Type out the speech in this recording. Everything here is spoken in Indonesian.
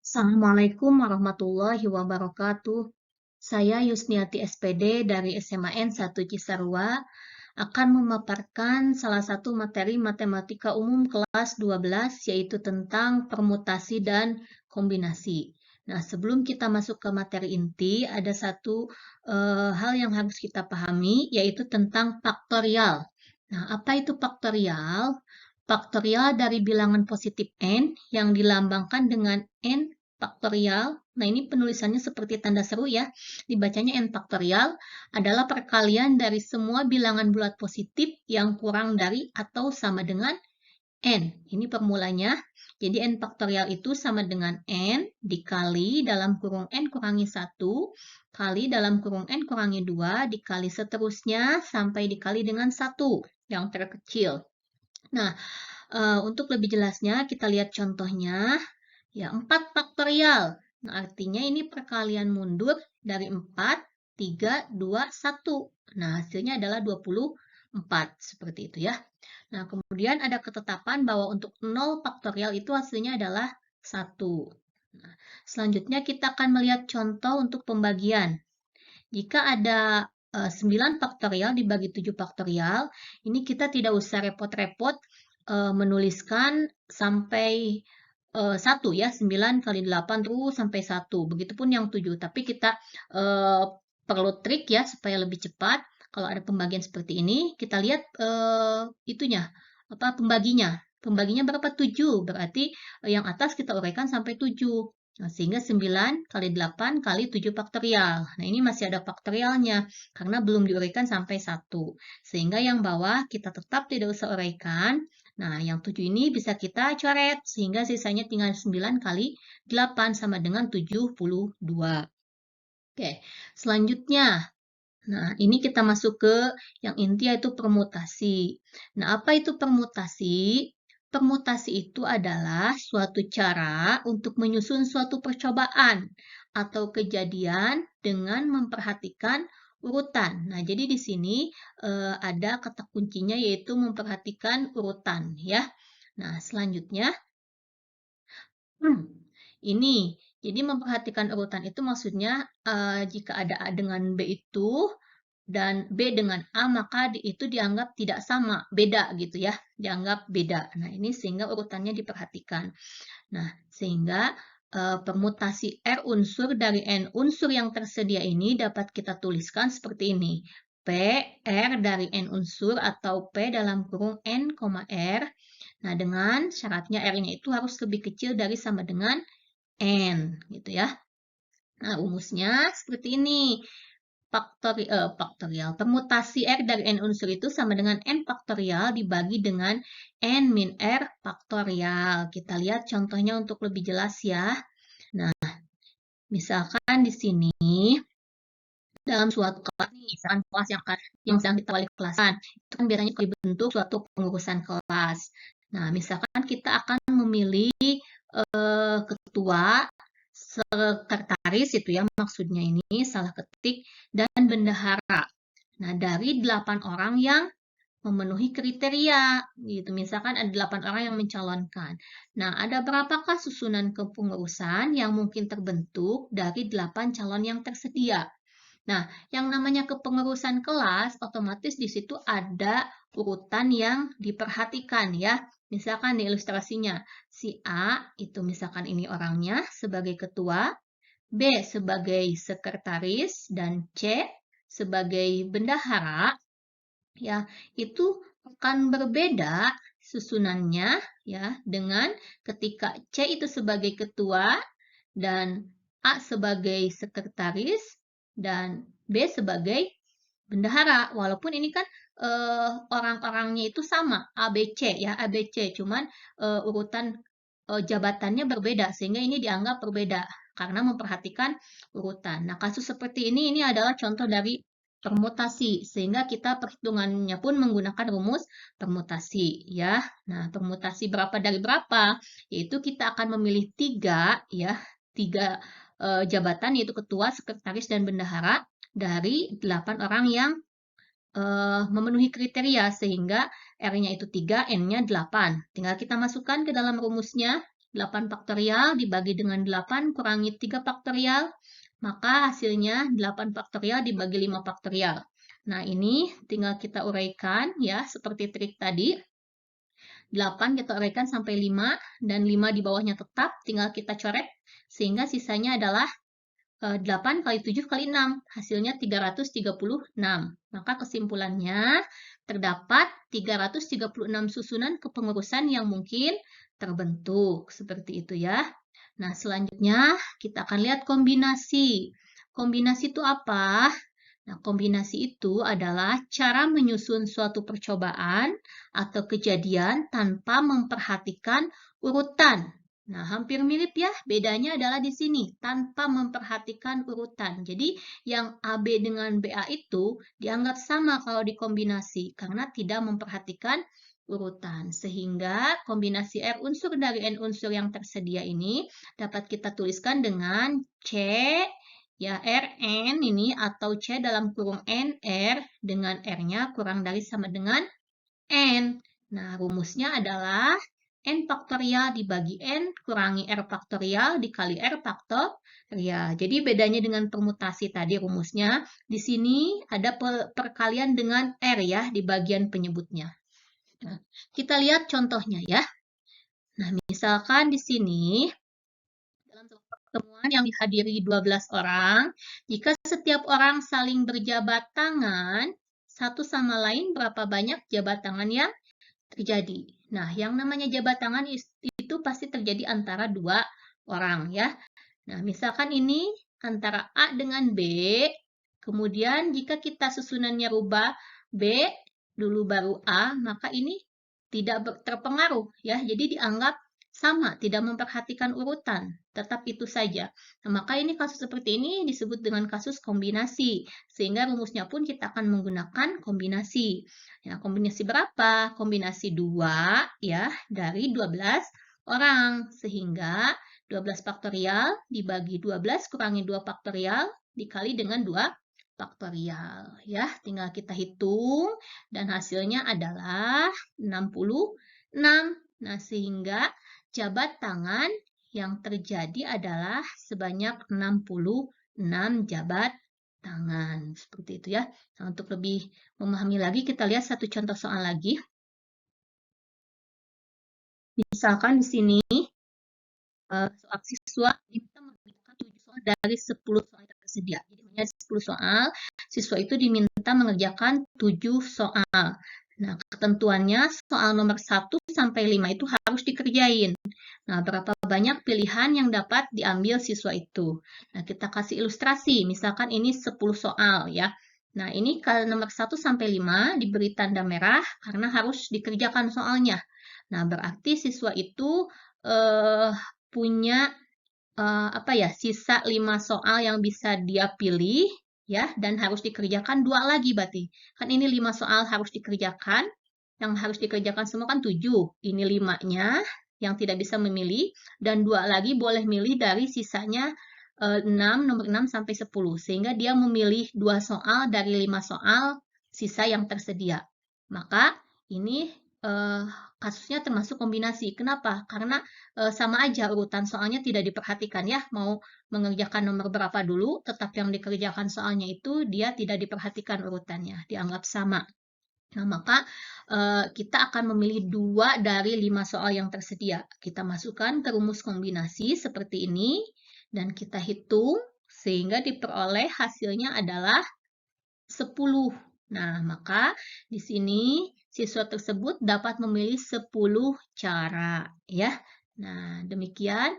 Assalamualaikum warahmatullahi wabarakatuh. Saya Yusniati SPD dari SMAN 1 Cisarua akan memaparkan salah satu materi matematika umum kelas 12 yaitu tentang permutasi dan kombinasi. Nah, sebelum kita masuk ke materi inti, ada satu hal yang harus kita pahami yaitu tentang faktorial. Nah, apa itu faktorial? Faktorial dari bilangan positif n yang dilambangkan dengan n faktorial. Nah, ini penulisannya seperti tanda seru ya. Dibacanya n faktorial adalah perkalian dari semua bilangan bulat positif yang kurang dari atau sama dengan n. Ini formulanya. Jadi n faktorial itu sama dengan n dikali dalam kurung n kurangi 1 kali dalam kurung n kurangi 2 dikali seterusnya sampai dikali dengan 1 yang terkecil. Nah, untuk lebih jelasnya kita lihat contohnya. Ya, 4 faktorial. Nah, artinya ini perkalian mundur dari 4, 3, 2, 1. Nah, hasilnya adalah 24. Seperti itu ya. Nah, kemudian ada ketetapan bahwa untuk 0 faktorial itu hasilnya adalah 1. Nah, selanjutnya kita akan melihat contoh untuk pembagian. Jika ada 9 faktorial dibagi 7 faktorial, ini kita tidak usah repot-repot menuliskan sampai 1 ya, 9 kali 8 terus sampai 1. Begitupun yang 7, tapi kita perlu trik ya supaya lebih cepat. Kalau ada pembagian seperti ini, kita lihat itunya, apa pembaginya. Pembaginya berapa? 7. Berarti yang atas kita uraikan sampai 7. Nah, sehingga 9 kali 8 kali 7 faktorial. Nah, ini masih ada faktorialnya karena belum diuraikan sampai 1. Sehingga yang bawah kita tetap tidak usah uraikan. Nah, yang 7 ini bisa kita coret sehingga sisanya tinggal 9 kali 8 sama dengan 72. Oke, selanjutnya. Nah, ini kita masuk ke yang inti yaitu permutasi. Nah, apa itu permutasi? Permutasi itu adalah suatu cara untuk menyusun suatu percobaan atau kejadian dengan memperhatikan urutan. Nah, jadi di sini ada kata kuncinya yaitu memperhatikan urutan ya. Nah, selanjutnya ini. Jadi memperhatikan urutan itu maksudnya jika ada A dengan B itu dan B dengan A maka itu dianggap tidak sama, beda gitu ya, dianggap beda. Nah, ini sehingga urutannya diperhatikan. Nah, sehingga permutasi R unsur dari N unsur yang tersedia ini dapat kita tuliskan seperti ini. P R dari N unsur atau P dalam kurung N, R. Nah, dengan syaratnya R-nya itu harus lebih kecil dari sama dengan N, gitu ya. Nah, rumusnya seperti ini. Faktorial. Permutasi R dari N unsur itu sama dengan N faktorial dibagi dengan N min R faktorial. Kita lihat contohnya untuk lebih jelas ya. Nah, misalkan di sini dalam suatu kelas nih, misalkan kelas yang sedang kita wali kelasan, itu kan biasanya dibentuk suatu pengurusan kelas. Nah, misalkan kita akan memilih ketua, sekretaris itu ya maksudnya ini salah ketik, dan bendahara. Nah, dari 8 orang yang memenuhi kriteria gitu. Misalkan ada 8 orang yang mencalonkan. Nah, ada berapakah susunan kepengurusan yang mungkin terbentuk dari 8 calon yang tersedia? Nah, yang namanya kepengurusan kelas, otomatis di situ ada urutan yang diperhatikan ya. Misalkan di ilustrasinya, si A itu misalkan ini orangnya sebagai ketua, B sebagai sekretaris, dan C sebagai bendahara, ya, itu akan berbeda susunannya ya dengan ketika C itu sebagai ketua dan A sebagai sekretaris dan B sebagai bendahara. Walaupun ini kan orang-orangnya itu sama, ABC ya, ABC, cuman urutan jabatannya berbeda sehingga ini dianggap berbeda karena memperhatikan urutan. Nah, kasus seperti ini adalah contoh dari permutasi sehingga kita perhitungannya pun menggunakan rumus permutasi ya. Nah, permutasi berapa dari berapa? Yaitu kita akan memilih 3 ya, 3 jabatan yaitu ketua, sekretaris, dan bendahara dari 8 orang yang memenuhi kriteria sehingga R-nya itu 3, N-nya 8. Tinggal kita masukkan ke dalam rumusnya. 8 faktorial dibagi dengan 8 kurangi 3 faktorial, maka hasilnya 8 faktorial dibagi 5 faktorial. Nah, ini tinggal kita uraikan ya, seperti trik tadi. 8 kita uraikan sampai 5, dan 5 di bawahnya tetap, tinggal kita coret, sehingga sisanya adalah 8 kali 7 kali 6, hasilnya 336. Maka kesimpulannya, terdapat 336 susunan kepengurusan yang mungkin terbentuk. Seperti itu ya. Nah, selanjutnya kita akan lihat kombinasi. Kombinasi itu apa? Nah, kombinasi itu adalah cara menyusun suatu percobaan atau kejadian tanpa memperhatikan urutan. Nah, hampir mirip ya, bedanya adalah di sini, tanpa memperhatikan urutan. Jadi, yang AB dengan BA itu dianggap sama kalau dikombinasi, karena tidak memperhatikan urutan. Sehingga kombinasi R unsur dari N unsur yang tersedia ini dapat kita tuliskan dengan C, ya Rn ini, atau C dalam kurung NR dengan R-nya kurang dari sama dengan N. Nah, rumusnya adalah N faktorial dibagi N kurangi R faktorial dikali R faktorial. Jadi bedanya dengan permutasi tadi rumusnya, di sini ada perkalian dengan R ya di bagian penyebutnya. Nah, kita lihat contohnya ya. Nah, misalkan di sini dalam pertemuan yang dihadiri 12 orang, jika setiap orang saling berjabat tangan, satu sama lain berapa banyak jabat tangan yang terjadi. Nah, yang namanya jabat tangan itu pasti terjadi antara dua orang ya. Nah, misalkan ini antara A dengan B, kemudian jika kita susunannya rubah B dulu baru A, maka ini tidak terpengaruh ya. Jadi dianggap sama, tidak memperhatikan urutan, tetap itu saja. Nah, maka ini kasus seperti ini disebut dengan kasus kombinasi, sehingga rumusnya pun kita akan menggunakan kombinasi. Ya, kombinasi berapa? Kombinasi 2 ya, dari 12 orang. Sehingga 12 faktorial dibagi 12 kurangi 2 faktorial dikali dengan 2 faktorial. Ya, tinggal kita hitung dan hasilnya adalah 66. Nah, sehingga jabat tangan yang terjadi adalah sebanyak 66 jabat tangan. Seperti itu ya. Nah, untuk lebih memahami lagi, kita lihat satu contoh soal lagi. Misalkan di sini, soal siswa diminta mengerjakan 7 soal dari 10 soal yang tersedia. Jadi, hanya 10 soal, siswa itu diminta mengerjakan 7 soal. Nah, ketentuannya soal nomor 1 sampai 5 itu harus dikerjain. Nah, berapa banyak pilihan yang dapat diambil siswa itu. Nah, kita kasih ilustrasi. Misalkan ini 10 soal ya. Nah, ini kalau nomor 1 sampai 5 diberi tanda merah karena harus dikerjakan soalnya. Nah, berarti siswa itu punya sisa 5 soal yang bisa dia pilih ya, dan harus dikerjakan 2 lagi berarti. Kan ini 5 soal harus dikerjakan, yang harus dikerjakan semua kan 7. Ini 5-nya yang tidak bisa memilih, dan 2 lagi boleh milih dari sisanya 6, nomor 6 sampai 10. Sehingga dia memilih 2 soal dari 5 soal sisa yang tersedia. Maka ini kasusnya termasuk kombinasi. Kenapa? Karena sama aja urutan soalnya tidak diperhatikan ya. Mau mengerjakan nomor berapa dulu, tetap yang dikerjakan soalnya itu dia tidak diperhatikan urutannya, dianggap sama. Nah, maka kita akan memilih 2 dari 5 soal yang tersedia. Kita masukkan ke rumus kombinasi seperti ini, dan kita hitung sehingga diperoleh hasilnya adalah 10. Nah, maka di sini siswa tersebut dapat memilih 10 cara ya. Nah, demikian